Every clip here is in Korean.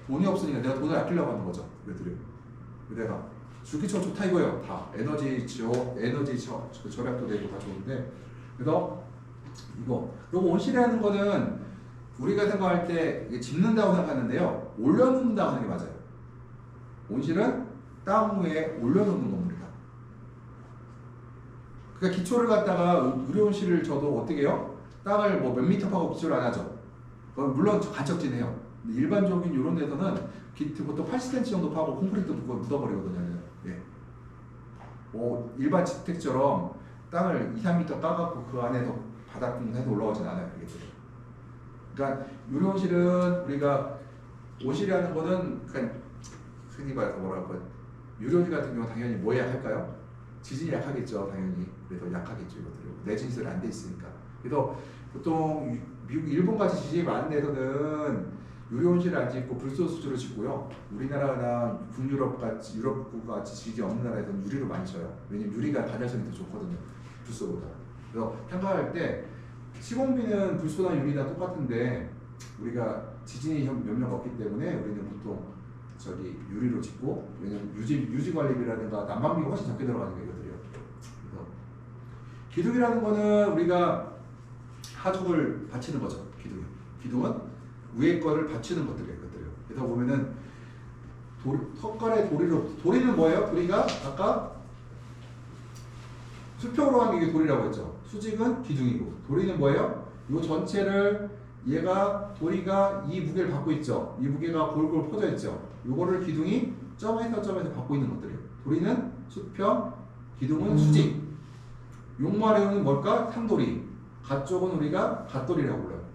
돈이 없으니까 내가 돈을 아끼려고 하는 거죠. 얘들이. 내가 주기처 좋다 이거예요. 다 에너지 절약도 되고 다 좋은데, 그래서 요거 온실이라는 거는 우리가 생각할 때 이게 짓는다고 생각하는데요, 올려놓는다고 하는 게 맞아요. 온실은 땅 위에 올려놓는 건물이다. 그러니까 기초를 갖다가 의료온실을 저도 어떻게 해요? 땅을 뭐 몇 미터 파고 기초를 안 하죠. 물론 간척진해요. 근데 일반적인 이런 데서는 보통 80cm 정도 파고 콘크리트 묻어버리거든요. 예. 뭐 일반 주택처럼 땅을 2, 3m 까갖고 그 안에서 바닥 해서 올라오진 않아요. 그러니까 유료온실은 우리가 온실이라는 거는 그러니까 흔히 말해서 뭐라고 유료온실 같은 경우는 당연히 뭐에 약할까요? 지진이 약하겠죠. 당연히. 그래서 약하겠죠. 이것들이 내진설이 안 돼 있으니까. 그래서 보통 미국, 일본 같이 지진이 많은 데서는 유료온실을 안 짓고 불소수주를 짓고요. 우리나라나 북유럽 같이 유럽국 같이 지진이 없는 나라에서는 유리로 많이 쳐요. 왜냐면 유리가 단열성이 더 좋거든요. 불소보다. 그래서 평가할 때 시공비는 불소나 유리나 똑같은데 우리가 지진이 몇몇 없기 때문에 우리는 보통 유리로 짓고, 왜냐면 유지 관리비라든가 난방비가 훨씬 적게 들어가는 게 이거들이요. 그래서 기둥이라는 거는 우리가 하중을 받치는 거죠. 기둥은 위에 거를 받치는 것들이에요. 그래서 보면은 턱걸의 도리는 뭐예요? 도리가 아까 수평으로 한 게 돌이라고 했죠. 수직은 기둥이고, 도리는 뭐예요? 이 전체를 도리가 이 무게를 받고 있죠. 이 무게가 골골 퍼져 있죠. 요거를 기둥이 점에서 받고 있는 것들이에요. 도리는 수평, 기둥은 수직. 용마령은 뭘까? 상도리. 갓쪽은 우리가 갓도리라고 불러요.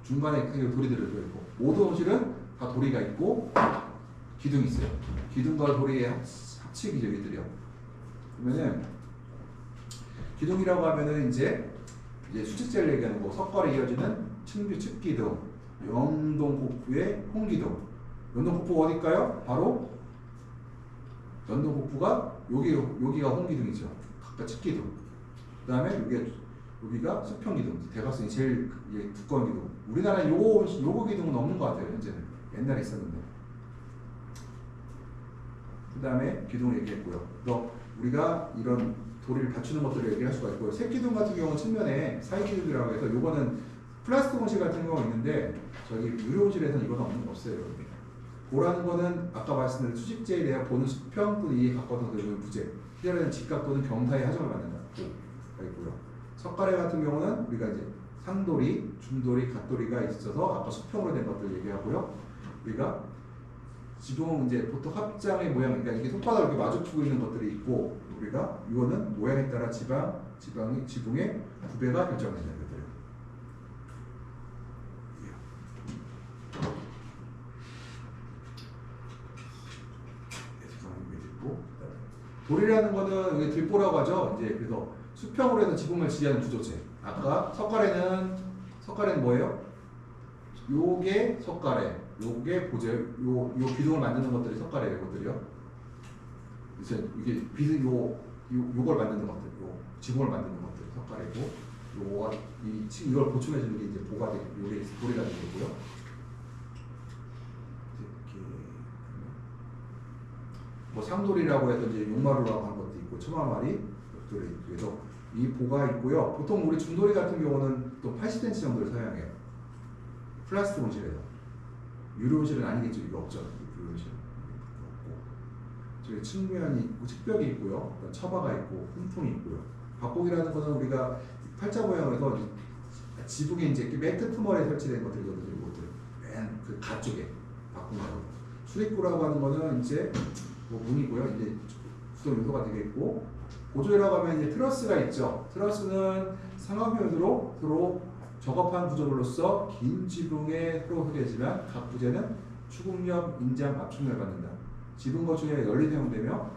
중간에 도리들을 들어있고, 모든 온실은 다 도리가 있고 기둥이 있어요. 기둥과 도리의 합치기죠. 이들이요. 그러면은 기둥이라고 하면은 이제 수직제를 얘기하는 거, 석걸에 이어지는 측기둥, 영동폭포의 홍기둥. 영동폭포가 어딜까요? 바로 영동폭포가 여기가 홍기둥이죠. 각각 측기둥. 그 다음에 여기가 수평기둥, 대각선이 제일 두꺼운 기둥. 우리나라에 요거 기둥은 없는 것 같아요. 현재는. 옛날에 있었는데. 그 다음에 기둥을 얘기했고요. 또 우리가 이런 도리를 갖추는 것들을 얘기할 수가 있고요. 새기둥 같은 경우는 측면에 사이기둥이라고 해서 요거는 플라스틱 온실 같은 경우가 있는데 유료 온실에서는 이거는 없어요. 고라는 거는 아까 말씀드린 수직제에 대한 보는 수평 또는 이에 가까워서 부재. 희열에는 직각 또는 경사의 하정을 받는다. 있고요. 석가래 같은 경우는 우리가 이제 상도리, 중도리, 갓도리가 있어서 아까 수평으로 된 것들 얘기하고요. 우리가 지붕은 이제 보통 합장의 모양, 그러니까 이게 손바닥으로 이렇게 마주치고 있는 것들이 있고, 우리가 이거는 모양에 따라 지붕의 구배가 결정된다는 것들이에요. 도리라는 거는 이게 들보라고 하죠. 이제 그래서 수평으로 해서 지붕을 지지하는 구조체. 아까 석가래는 뭐예요? 요게 석가래, 요게 보제, 요 기둥을 만드는 것들이 석가래예요. 것들이요. 이제 이게 요걸 만드는 것들, 요 지붕을 만드는 것들이 석가래고, 이걸 보충해주는 게 이제 보가 되고, 요게 도리가 되고요. 뭐 상돌이라고 해서 이제 용마루라고 하는 것도 있고, 처마말이 그래서 이 보가 있고요. 보통 우리 중돌이 같은 경우는 또 80cm 정도를 사용해요. 플라스틱 온실에서. 유료 온실은 아니겠죠. 이거 없죠. 유료 온실은 없고. 저기 측면이 있고, 측벽이 있고요. 처바가 있고, 흠통이 있고요. 박곡이라는 거는 우리가 팔자 모양에서 지붕에 이제 매트 트머리에 설치된 것들이거든요. 이것들. 맨 그 가쪽에 박곡이라고. 수립구라고 하는 거는 이제 뭐 문이고요. 이제 구성 요소가 되겠고, 보조라고 하면 이제 트러스가 있죠. 트러스는 삼각형으로 서로 적합한 구조물로서 긴 지붕에 서로 소개되지만 각 부재는 추궁력, 인장, 압축력을 받는다. 지붕 거충에 널리 사용되며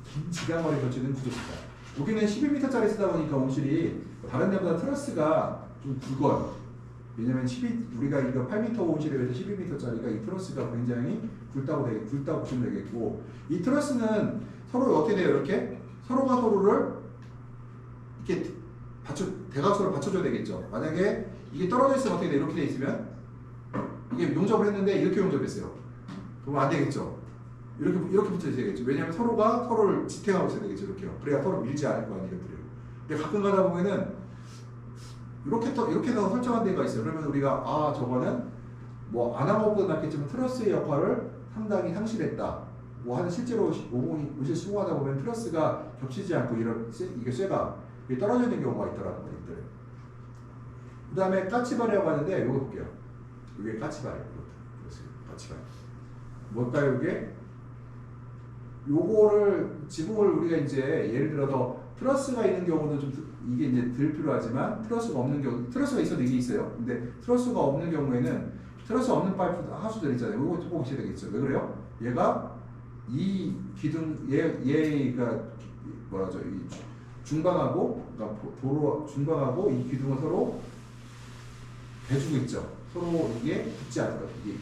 긴 지강머리 걸치는 구조입니다. 여기는 11m짜리 쓰다 보니까 온실이 다른 데보다 트러스가 좀 굵어요. 왜냐면 우리가 이거 8m 온실에 비해서 12m짜리가 이 트러스가 굉장히 굵다고 보시면 되겠고, 이 트러스는 서로 어떻게 돼요? 이렇게 서로가 서로를 이렇게 대각선으로 받쳐줘야 되겠죠. 만약에 이게 떨어져 있으면 어떻게 돼? 이렇게 돼 있으면 이게 용접을 했는데 이렇게 용접했어요. 그러면 안 되겠죠. 이렇게 붙여 있어야 되겠죠. 왜냐하면 서로가 서로를 지탱하고 있어야 되겠죠. 이렇게요. 그래야 서로 밀지 않을 거 아니에요. 이것들이. 근데 가끔 가다 보면은 이렇게 해서 설정한 데가 있어요. 그러면 우리가 저거는 뭐 안 한 것보다 낫겠지만 트러스의 역할을 상당히 상실했다. 뭐 하는 실제로 오실 수공하다 보면 트러스가 겹치지 않고 이게 쇠가 떨어져 있는 경우가 있더라는 거예요. 그 다음에 까치발이라고 하는데 이거 볼게요. 이게 까치발이에요. 까치발. 뭘까요 이게? 요거를 지붕을 우리가 이제 예를 들어서 트러스가 있는 경우는 좀 이게 이제 덜 필요하지만 트러스가 없는 경우 트러스가 있어도 이게 있어요. 근데 트러스가 없는 경우에는 트러스 없는 파이프 하수들 있잖아요. 이거 꼭 보셔야 되겠죠. 왜 그래요? 얘가 이 기둥 얘가 뭐라죠? 이 중방하고 그러니까 도로 중방하고 이 기둥을 서로 대주고 있죠. 서로 이게 붙지 않을까. 이게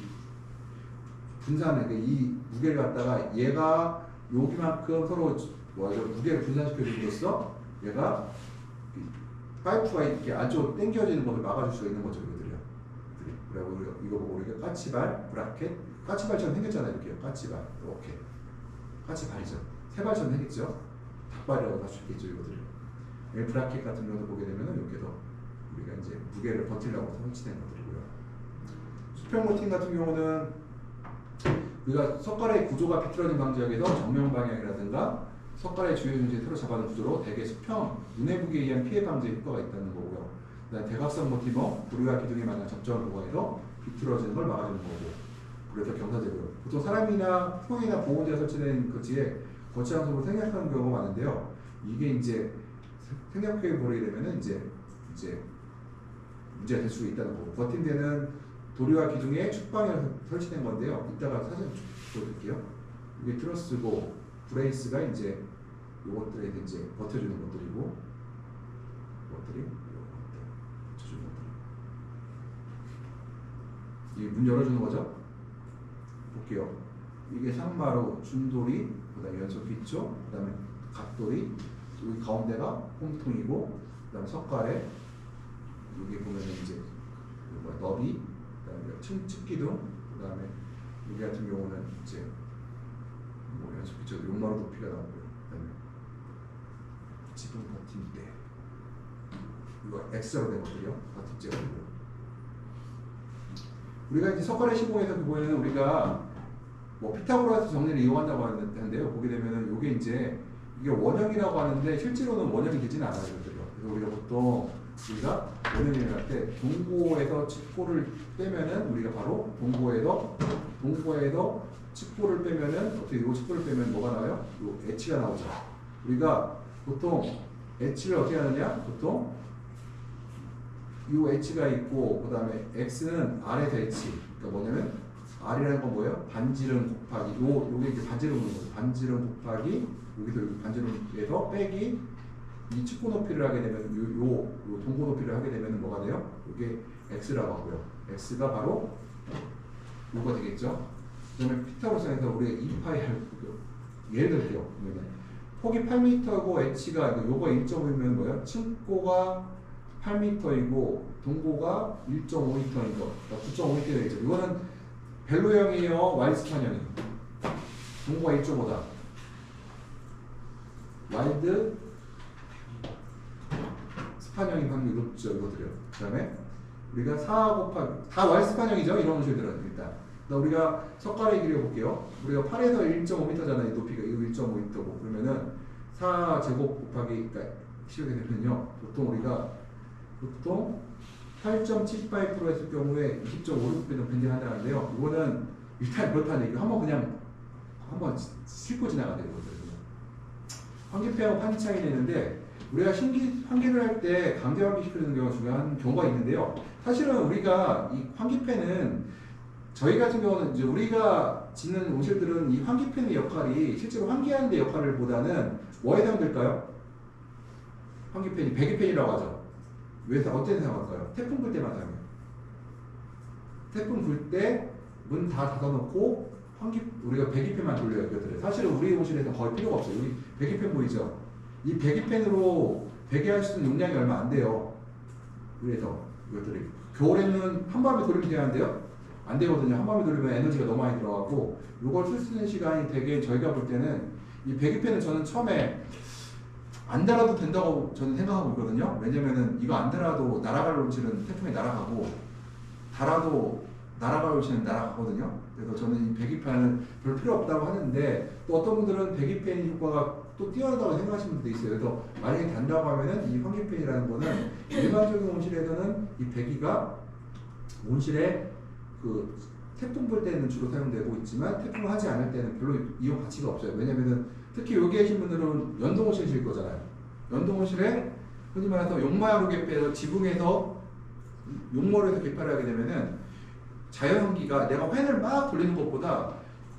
분산을 이 무게를 갖다가 얘가 여기만큼 서로 뭐죠? 무게를 분산시켜 줌으로써 얘가 파이프가 이렇게 안쪽으로 당겨지는 것을 막아줄 수가 있는 거죠. 이거들이요. 그리고 이거 보고 우리가 까치발, 브라켓, 까치발처럼 생겼잖아요. 이렇게요. 까치발, 이렇게 까치발이죠. 세발처럼 생겼죠. 닭발이라고 할 수 있겠죠. 이거들이요. 브라켓 같은 경우도 보게 되면은 이렇게도 우리가 이제 무게를 버티려고 설치된 것들이고요. 수평 모팅 같은 경우는 우리가 석가래의 구조가 비틀어진 방지하기 위해서 정면 방향이라든가 석가래의 주요 중심에 서로 잡아놓은 구조로 대개 수평, 눈의 무게에 의한 피해 방지에 효과가 있다는 거고요. 그다음에 대각선 모티머, 도리와 기둥에 맞는 접점을 보호해서 비틀어지는 걸 막아주는 거고. 그래서 경사제고요. 보통 사람이나 소형이나 보호대가 설치된 거지에 거치한 속으로 생략하는 경우가 많은데요. 이게 이제 생략해 버리게 되면은 이제 문제가 될 수 있다는 거고. 버틴대는 도리와 기둥에 축방에 설치된 건데요. 이따가 사진 보여드릴게요. 이게 트러스고 브레이스가 이제 요것들에 이제 버텨주는 것들이고 이것들이 버텨주는 것들. 이게 문 열어주는 거죠. 볼게요. 이게 상마루, 준도리, 그다음에 연속 기초, 그다음에 각도리, 여기 가운데가 홈통이고, 그다음에 석가래, 여기 보면은 이제 너비, 그다음에 측기둥, 그다음에 여기 같은 경우는 이제 뭐 연속 기초, 용마루 높이가 나오고요. 그다음에 지붕 버팀대, 이거 X로 된 것들이요. 버팀대고요. 우리가 이제 석가래 시공에서 보면은 우리가 뭐 피타고라스 정리를 이용한다고 하는데요. 보게 되면은 이게 원형이라고 하는데 실제로는 원형이 되지는 않아요. 그래서 우리가 보통 우리가 원형이라고 할 때 동고에서 칩고를 빼면은 우리가 바로 동고에서 칩고를 빼면은 어떻게 이 칩고를 빼면 뭐가 나와요? 요 H가 나오죠. 우리가 보통 H를 어떻게 하느냐? 보통 이 H가 있고 그 다음에 X는 R에서 H. 그러니까 뭐냐면 R이라는 건 뭐예요? 반지름 곱하기 요게 이제 반지름인 거죠. 반지름 곱하기 여기도 반지름에서 빼기 이 측고 높이를 하게 되면 요 동고 높이를 하게 되면 뭐가 돼요? 이게 X라고 하고요. X가 바로 요거 되겠죠. 그다음에 피타고라스에서 우리가 2파이 할 예를 들게요. 폭이 8m고 H가 요거 1.5면 뭐예요? 측고가 8m이고 동고가 1.5m인 거. 그러니까 9.5m 되겠죠. 이거는 벨로형이에요. 와일드스판형이에요. 동고가 1.5다. 와일드 스판형인 확률이 높죠. 이것들이요. 그 다음에 우리가 4 곱하기 다 와일드스판형이죠. 이런 식으로 일단. 우리가 석가래 길이 볼게요. 우리가 8에서 1.5m잖아요. 높이가 이거 1.5m고 그러면은 4제곱 곱하기 그러니까 시력이 되면요. 보통 8.75% 했을 경우에 20.56배는 변경한다는데요. 이거는 일단 그렇다는 얘기. 한번 싣고 지나가야 되거든요. 환기폐하고 환기창이 되는데 우리가 환기를 할 때 강제 환기시키는 경우가 중요한 경우가 있는데요. 사실은 우리가 이 환기팬은 저희 같은 경우는 이제 우리가 짓는 온실들은 이 환기팬의 역할이 실제로 환기하는 데 역할을 보다는 뭐에 해당될까요? 환기팬이 배기팬이라고 하죠. 왜 어떻게 생각할까요? 태풍 불 때만 사용해요. 태풍 불 때 문 다 닫아놓고 우리가 배기팬만 돌려요. 이것들을. 사실은 우리 온실에서 거의 필요가 없어요. 여기 배기팬 보이죠? 이 배기팬으로 배기할 수 있는 용량이 얼마 안 돼요. 그래서 이것들이 겨울에는 한밤에 돌리면 되는데요. 안 되거든요. 한밤에 돌리면 에너지가 너무 많이 들어가고 이걸 쓸 수 있는 시간이 되게 저희가 볼 때는 이 배기팬은 저는 처음에 안 달아도 된다고 저는 생각하고 있거든요. 왜냐면은 이거 안 달아도 날아갈 론치는 태풍에 날아가고 달아도 날아갈 론치는 날아가거든요. 그래서 저는 이 배기판은 별 필요 없다고 하는데 또 어떤 분들은 배기팬 효과가 또 뛰어나다고 생각하시는 분도 있어요. 그래서 만약에 단다고 하면은 이 환기팬이라는 거는 일반적인 온실에서는 이 배기가 온실에 그 태풍 불 때는 주로 사용되고 있지만 태풍을 하지 않을 때는 별로 이용 가치가 없어요. 왜냐면은 특히 여기 계신 분들은 연동온실 실 거잖아요. 연동온실에 흔히 말해서 용마야로 개폐해서 지붕에서 용머리에서 개폐를 하게 되면은 자연환기가 내가 팬을 막 돌리는 것보다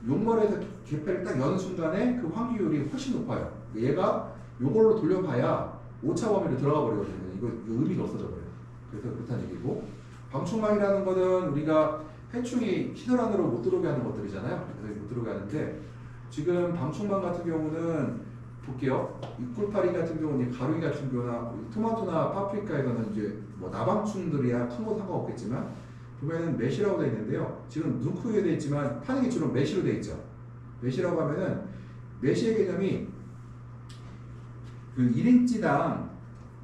용머리에서 개폐를 딱 여는 순간에 그 환기율이 훨씬 높아요. 얘가 요걸로 돌려봐야 오차 범위로 들어가 버리거든요. 이거 의미가 없어져 버려요. 그래서 그렇다는 얘기고 방충망이라는 거는 우리가 해충이 시설 안으로 못 들어오게 하는 것들이잖아요. 그래서 못 들어오게 하는데 지금 방충망 같은 경우는 볼게요. 이 꿀파리 같은 경우는 가루이 같은 경우나 토마토나 파프리카에서는 이제 뭐 나방충들이야 큰 거 상관없겠지만 보면은 메시라고 되어 있는데요. 지금 누크에 되어 있지만 파는 게 주로 메시로 되어 있죠. 메시라고 하면은 메시의 개념이 그 1인치당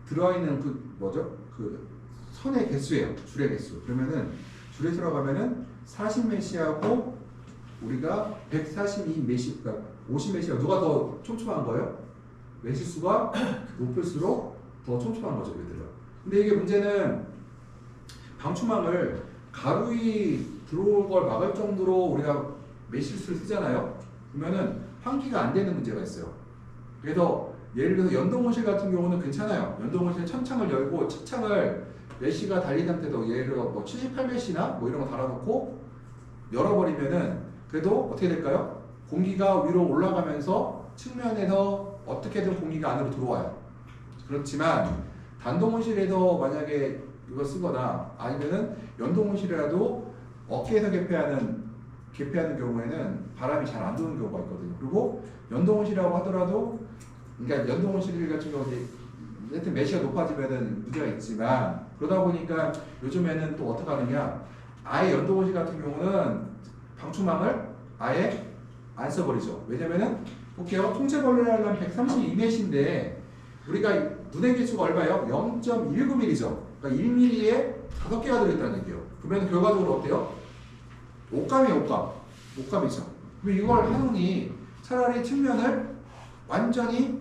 들어있는 그 뭐죠? 그 선의 개수예요. 줄의 개수. 그러면은 줄에 들어가면은 40메시하고 우리가 142메시, 그러니까 50메시가 누가 더 촘촘한 거예요? 메시수가 높을수록 더 촘촘한 거죠, 얘들아. 근데 이게 문제는 방충망을 가루이 들어올 걸 막을 정도로 우리가 메시수를 쓰잖아요. 그러면은 환기가 안 되는 문제가 있어요. 그래서 예를 들어서 연동온실 같은 경우는 괜찮아요. 연동온실 천창을 열고 책창을 메시가 달린 상태도 예를 들어 뭐 78메시나 뭐 이런 거 달아놓고 열어버리면은 그래도 어떻게 될까요? 공기가 위로 올라가면서 측면에서 어떻게든 공기가 안으로 들어와요. 그렇지만 단동온실에서 만약에 이거 쓰거나 아니면은 연동온실이라도 어깨에서 개폐하는 경우에는 바람이 잘 안 도는 경우가 있거든요. 그리고 연동온실이라고 하더라도 그러니까 연동온실 같은 경우는 하여튼 메시가 높아지면은 문제가 있지만 그러다 보니까 요즘에는 또 어떻게 하느냐 아예 연동온실 같은 경우는 방충망을 아예 안 써버리죠. 왜냐면은 볼게요. 통째벌레를 하려면 132메시인데 우리가 눈의 개수가 얼마예요? 0.19mm죠. 그러니까 1mm에 5개가 들어있다는 얘기예요. 그러면 결과적으로 어때요? 옷감이에요, 옷감. 옷감이죠. 그럼 이걸 하느니 차라리 측면을 완전히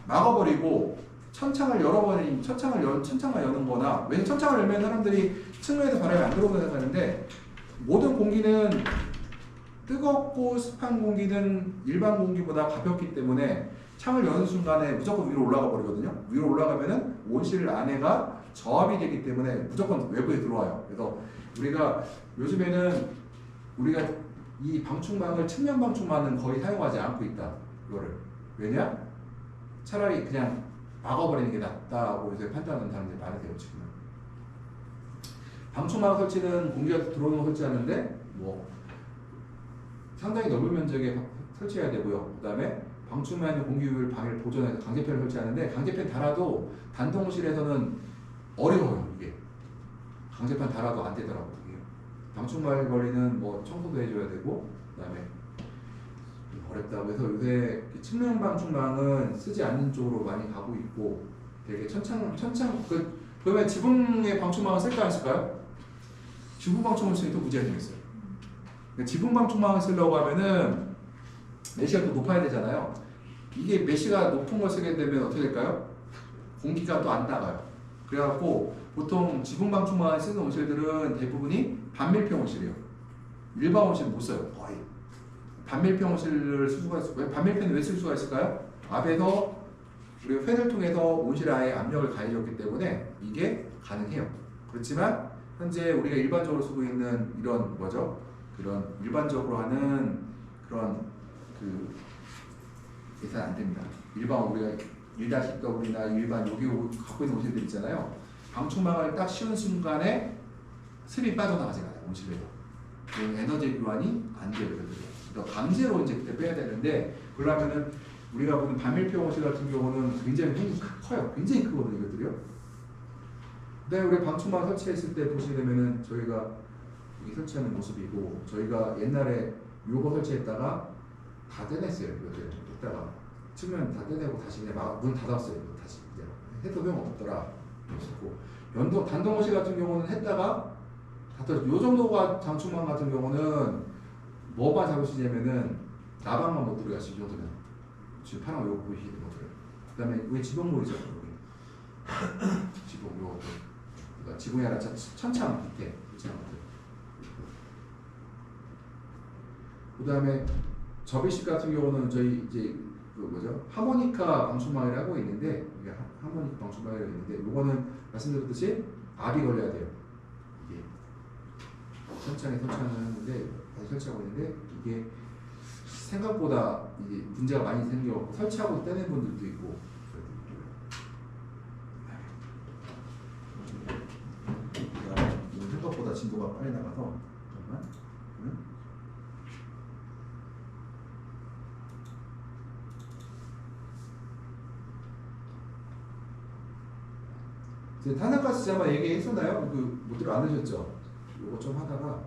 막아버리고 천창을 여는 거나 왜냐면 천창을 열면 사람들이 측면에서 바람이 안 들어오는 생각하는데 모든 공기는 뜨겁고 습한 공기는 일반 공기보다 가볍기 때문에 창을 여는 순간에 무조건 위로 올라가 버리거든요. 위로 올라가면은 온실 안에가 저압이 되기 때문에 무조건 외부에 들어와요. 그래서 우리가 요즘에는 우리가 이 방충망을 측면 방충망은 거의 사용하지 않고 있다. 이거를 왜냐? 차라리 그냥 막아버리는 게 낫다고 요새 판단하는 사람들이 많으세요 지금. 방충망 설치는 공기가 들어오는 거 설치하는데 뭐 상당히 넓은 면적에 설치해야 되고요. 그 다음에 방충망의 공기율 방해를 보존해서 강제팬을 설치하는데 강제팬 달아도 단동실에서는 어려워요. 이게 강제팬 달아도 안 되더라고요. 이게 방충망 걸리는 뭐 청소도 해줘야 되고 그 다음에 어렵다고 해서 요새 측면 방충망은 쓰지 않는 쪽으로 많이 가고 있고 되게 천창 그러면 지붕에 방충망을 쓸까 안 쓸까요? 지붕 방충망을 쓰니 또 문제가 좀 있어요. 그러니까 지붕 방충망을 쓰려고 하면은 메시가 또 높아야 되잖아요. 이게 메시가 높은 걸 쓰게 되면 어떻게 될까요? 공기가 또 안 나가요. 그래갖고 보통 지붕 방충망을 쓰는 온실들은 대부분이 반밀평 온실이에요. 일반 온실 못 써요. 거의. 반밀평 온실을 쓸 수가 있어요. 반밀평은 왜 쓸 수가 있을까요? 앞에서 우리가 팬을 통해서 온실에 아예 압력을 가해줬기 때문에 이게 가능해요. 그렇지만 현재 우리가 일반적으로 쓰고 있는 이런 뭐죠? 그런 일반적으로 하는 그런 그 예산 안 됩니다. 일반 우리가 1-W나 일반 여기 갖고 있는 온실들 있잖아요. 방충망을 딱 씌운 순간에 습이 빠져나가지가 않아요. 온실에서. 에너지 교환이 안 돼요. 그러니까 강제로 이제 그때 빼야 되는데 그러려면은 우리가 보는 반밀평 온실 같은 경우는 굉장히 커요. 굉장히 크거든요. 이것들이요. 그다음에 우리 방충망 설치했을 때 보시게 되면은 저희가 여기 설치하는 모습이고 저희가 옛날에 요거 설치했다가 다 떼냈어요. 이거를 했다가 측면 다 떼내고 다시 그냥 문 닫았어요. 이거 다시 그냥 해도 소용없더라. 그랬었고 연동 단동 호실 같은 경우는 했다가 요 정도가 장충망 같은 경우는 뭐만 잡으시냐면은 나방만 못 들어가 지금 정도면 지금 파란 요거 보이시는 것들. 그다음에 왜 지붕물이죠? 여기 지붕 요거 그러니까 지붕이 아니라 천창 밑에 그런 것들. 그다음에 접이식 같은 경우는 저희 이제 그 뭐죠? 하모니카 방충망이라고 있는데 이게 하모니카 방충망이라고 있는데 요거는 말씀드렸듯이 압이 걸려야 돼요. 이게 천창에 설치를 하는데 다시 설치하고 있는데 이게 생각보다 이게 문제가 많이 생겨 설치하고 떼는 분들도 있고 생각보다 진도가 빨리 나가서 잠깐만. 탄산가스 아마 얘기했었나요? 그 못 들어 안 하셨죠? 이거 좀 하다가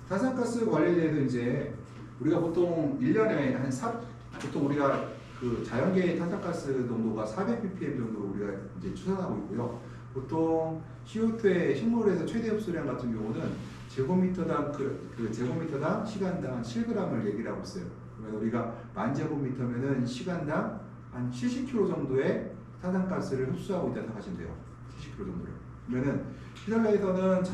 탄산가스 관리에 대해서 이제 우리가 보통 1년에 보통 우리가 그 자연계의 탄산가스 농도가 400ppm 정도로 우리가 이제 추산하고 있고요. 보통 CO2의 식물에서 최대 흡수량 같은 경우는 제곱미터당 제곱미터당 시간당 한 7g을 얘기를 하고 있어요. 그러면 우리가 10,000제곱미터면은 시간당 한 70kg 정도의 탄산가스를 흡수하고 있다고 생각하시면 돼요. 70kg 정도를. 그러면은 시설내에서는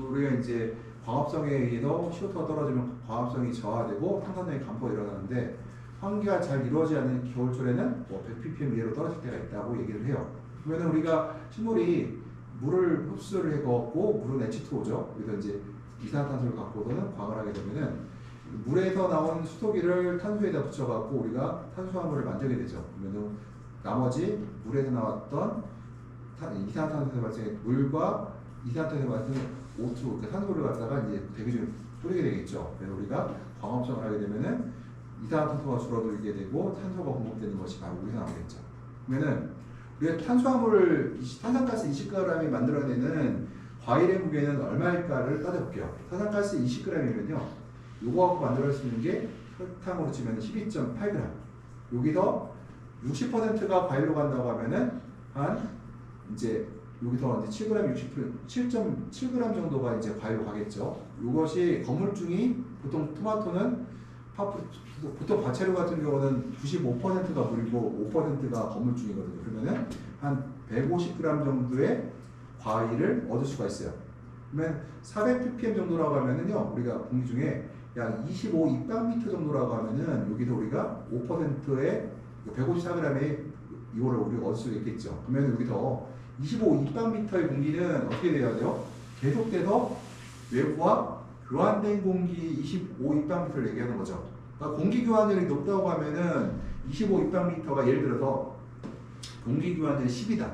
우리가 이제 광합성에 의해서 CO2가 떨어지면 광합성이 저하되고 탄산량이 감소가 일어나는데 환기가 잘 이루어지지 않는 겨울철에는 100ppm 이하로 떨어질 때가 있다고 얘기를 해요. 그러면 우리가 식물이 물을 흡수를 해갖고 물은 H2O죠. 그래서 이제 이산화탄소를 갖고서는 광을 하게 되면은 물에서 나온 수소기를 탄소에다 붙여갖고 우리가 탄수화물을 만들게 되죠. 그러면은 나머지 물에서 나왔던 이산화탄소에서 발생한 물과 이산화탄소에서 발생한 O2, 그러니까 탄소를 갖다가 이제 대기 중에 뿌리게 되겠죠. 그래서 우리가 광합성을 하게 되면은 이산화탄소가 줄어들게 되고 탄소가 공급되는 것이 바로 우리가 나오겠죠. 그러면은 우리가 탄산가스 20g이 만들어내는 과일의 무게는 얼마일까를 따져볼게요. 탄산가스 20g이면요, 요거 갖고 만들어낼 수 있는 게 설탕으로 치면 12.8g. 여기서 60%가 과일로 간다고 하면은 한 이제 여기서 이제 7g, 7.7g 정도가 이제 과일로 가겠죠. 이것이 건물중이 보통 토마토는 보통 과채류 같은 경우는 95%가 물이고 5%가 건물중이거든요. 그러면은 한 150g 정도의 과일을 얻을 수가 있어요. 그러면 400ppm 정도라고 하면은요, 우리가 공기 중에 약 25 입방미터 정도라고 하면은 여기서 우리가 5%의 154g의 이거를 우리가 얻을 수 있겠죠. 그러면 여기서 25 입방미터의 공기는 어떻게 돼야 돼요? 계속돼서 외부와 교환된 공기 25 입방미터를 얘기하는 거죠. 그러니까 공기 교환율이 높다고 하면은 25 입방미터가 예를 들어서 공기 교환율이 10이다.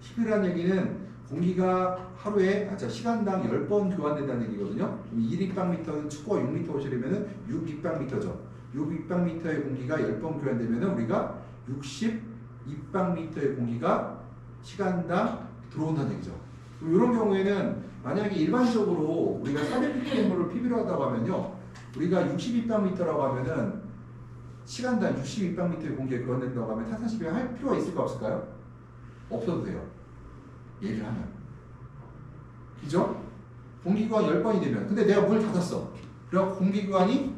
10이라는 얘기는 공기가 하루에 시간당 10번 교환된다는 얘기거든요. 1입방미터는 축구가 6m 오시려면은 6입방미터죠. 6입방미터의 공기가 10번 교환되면은 우리가 60입방미터의 공기가 시간당 들어온다는 얘기죠. 이런 경우에는 만약에 일반적으로 우리가 400ppm을 PB로 하다고 하면요, 우리가 60입방미터라고 하면은 시간당 60입방미터의 공기가 교환된다고 하면 탄산 시비를 할 필요가 있을까 없을까요? 없어도 돼요. 얘를 하면. 그죠? 공기교환 10번이 되면. 근데 내가 문을 닫았어. 그래서 공기교환이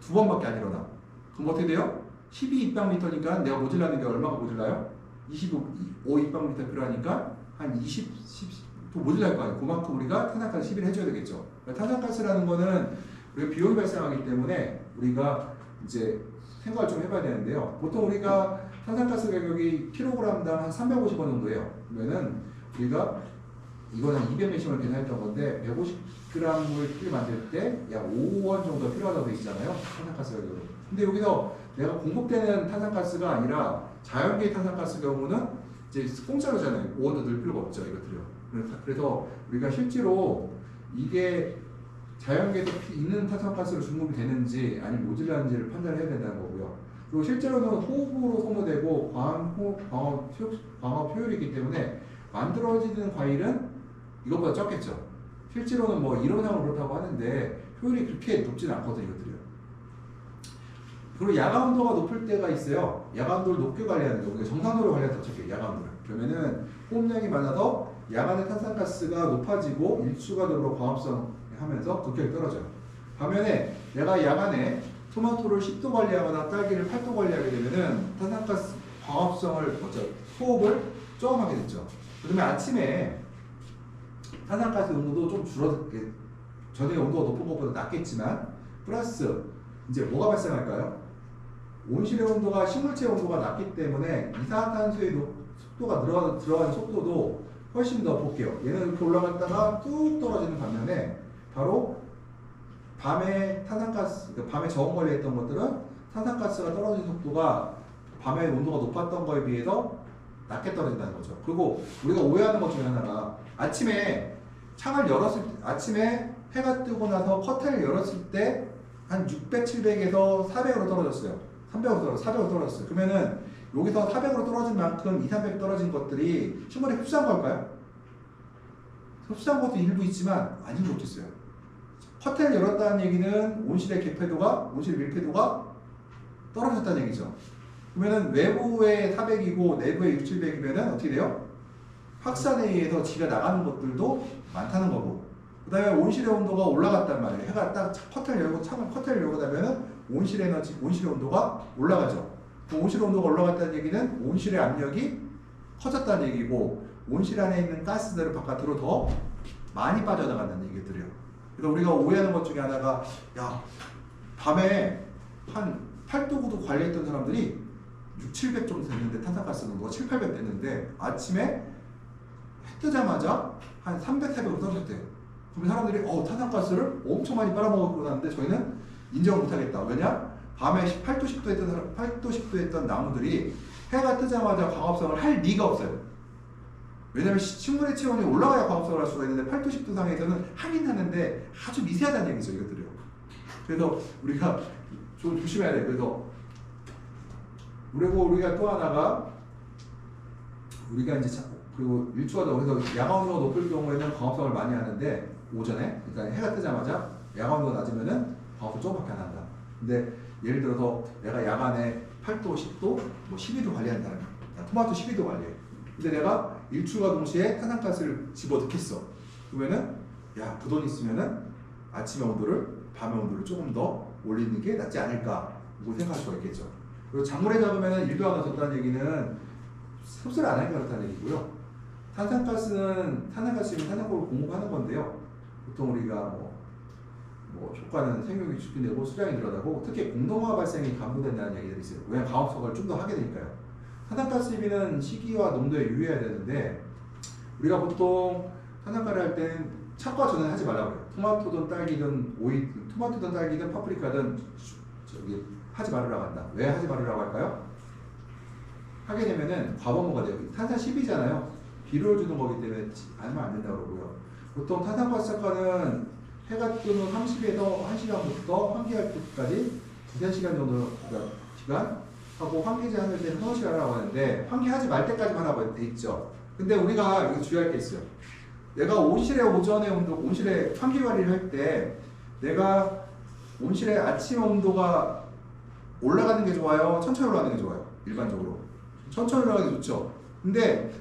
2번밖에 안 일어나. 그럼 어떻게 돼요? 12입방미터니까 내가 모질라는 게 얼마가 모질라요? 25입방미터 필요하니까 한 10또 모질랄 거 아니에요. 그만큼 우리가 탄산가스 10을 해줘야 되겠죠. 탄산가스라는 거는 우리가 비용이 발생하기 때문에 우리가 이제 생각을 좀 해봐야 되는데요. 보통 우리가 탄산가스 가격이 kg당 한 350원 정도예요. 그러면은 우리가 이건 한 200몇십원을 계산했던 건데 150g을 크게 만들 때 약 5원 정도 필요하다고 되어 있잖아요. 탄산가스 가격으로. 근데 여기서 내가 공급되는 탄산가스가 아니라 자연계의 탄산가스 경우는 이제 공짜로잖아요. 5원도 늘 필요가 없죠. 이것들이요. 그래서 우리가 실제로 이게 자연계에서 있는 탄산가스로 중급이 되는지 아니면 모질라는지를 판단해야 된다는 거고요. 그리고 실제로는 호흡으로 소모되고 광합 효율이기 때문에 만들어지는 과일은 이것보다 적겠죠. 실제로는 뭐 이론상으로 그렇다고 하는데 효율이 그렇게 높지는 않거든요, 이것들이요. 그리고 야간 온도가 높을 때가 있어요. 야간 온도를 높게 관리하는 거. 우리가 정상도를 관리하는 더 적게 야간 온도를. 그러면은 호흡량이 많아서 야간의 탄산가스가 높아지고 일수가적으로 광합성 하면서 극격이 떨어져요. 반면에 내가 야간에 토마토를 10도 관리하거나 딸기를 8도 관리하게 되면은 탄산가스 광합성을 호흡을 조금 하게 됐죠. 그러면 아침에 탄산가스 농도도 좀 전에 온도가 높은 것보다 낮겠지만 플러스 이제 뭐가 발생할까요? 온실의 온도가 식물체 온도가 낮기 때문에 이산화탄소의 속도가 들어가는 속도도 훨씬 더 볼게요. 얘는 이렇게 올라갔다가 뚝 떨어지는 반면에 바로 밤에 탄산가스, 그러니까 밤에 저온 관리했던 것들은 탄산가스가 떨어지는 속도가 밤에 온도가 높았던 거에 비해서 낮게 떨어진다는 거죠. 그리고 우리가 오해하는 것 중에 하나가 아침에 창을 열었을 때, 아침에 해가 뜨고 나서 커튼을 열었을 때 한 600, 700에서 400으로 떨어졌어요. 300으로 400으로 떨어졌어요. 그러면은 여기서 400으로 떨어진 만큼 2, 300 떨어진 것들이 식물에 흡수한 걸까요? 흡수한 것도 일부 있지만 아닌 것도 있어요. 커튼을 열었다는 얘기는 온실의 객패도가, 온실의 밀폐도가 떨어졌다는 얘기죠. 그러면은 외부의 400이고 내부의 6, 700이면은 어떻게 돼요? 확산에 의해서 지가 나가는 것들도 많다는 거고, 그 다음에 온실의 온도가 올라갔단 말이에요. 해가 딱 커튼을 열고 커튼을 열고 나면은 온실의 에너지, 온실의 온도가 올라가죠. 그 온실의 온도가 올라갔다는 얘기는 온실의 압력이 커졌다는 얘기고, 온실 안에 있는 가스들을 바깥으로 더 많이 빠져나간다는 얘기들이에요. 그래서 우리가 오해하는 것 중에 하나가, 야, 밤에 한 8도 9도 관리했던 사람들이 6, 700 정도 됐는데, 탄산가스 농도가 7, 800 됐는데 아침에 해 뜨자마자 한 300, 400으로 떨어졌대요. 그러면 사람들이 탄산가스를 엄청 많이 빨아먹고 나는데 저희는 인정을 못하겠다. 왜냐? 밤에 8도 10도 했던 8도 10도 했던 나무들이 해가 뜨자마자 광합성을 할 리가 없어요. 왜냐면 식물의 체온이 올라가야 광합성을 할 수가 있는데 8도 10도 상에서는 하긴 하는데 아주 미세하다는 얘기죠, 이것들이요. 그래서 우리가 좀 조심해야 돼요. 그리고 우리가 또 하나가 우리가 이제 그리고 일주가 더 그래서 야간 온도가 높을 경우에는 광합성을 많이 하는데 오전에, 그러니까 해가 뜨자마자 야간 온도가 낮으면은 광합성 조금밖에 안 한다. 근데 예를 들어서 내가 야간에 8도, 10도, 뭐 12도 관리한다는 거야. 토마토 12도 관리해. 근데 내가 일출과 동시에 탄산가스를 집어넣겠어. 그러면은 야, 그 돈 있으면은 아침의 온도를, 밤의 온도를 조금 더 올리는 게 낫지 않을까 이거 생각할 수가 있겠죠. 그리고 작물에 잡으면은 1도 하나 줬다는 얘기는 흡수를 안 하니까 그렇다는 얘기고요. 탄산가스는 탄산골을 공급하는 건데요. 보통 우리가 뭐 효과는 생육이 축소되고 수량이 늘어나고 특히 공동화 발생이 감소된다는 얘기들이 있어요. 왜냐하면 광합성을 좀 더 하게 되니까요. 탄산가스 입이는 시기와 농도에 유의해야 되는데 우리가 보통 탄산가스를 할 때는 착과 전환 하지 말라고 해요. 토마토든 딸기든 토마토든 딸기든 파프리카든 하지 말으라고 한다. 왜 하지 말으라고 할까요? 하게 되면은 과범무가 돼요. 탄산 10이잖아요. 비료를 주는 거기 때문에 하면 안 된다고 그러고요. 보통 탄산가스 착과는 해가 뜨는 30에서 1시간부터 환기할 때까지 2~3시간 정도 시간 하고 환기제 하는 때는 3시간 하라고 하는데 환기하지 말 때까지만 하라고 돼 있죠. 근데 우리가 여기서 주의할 게 있어요. 내가 온실의 오전의 온도, 온실의 환기 관리를 할 때 내가 온실의 아침 온도가 올라가는 게 좋아요? 천천히 올라가는 게 좋아요? 일반적으로 천천히 올라가는 게 좋죠. 근데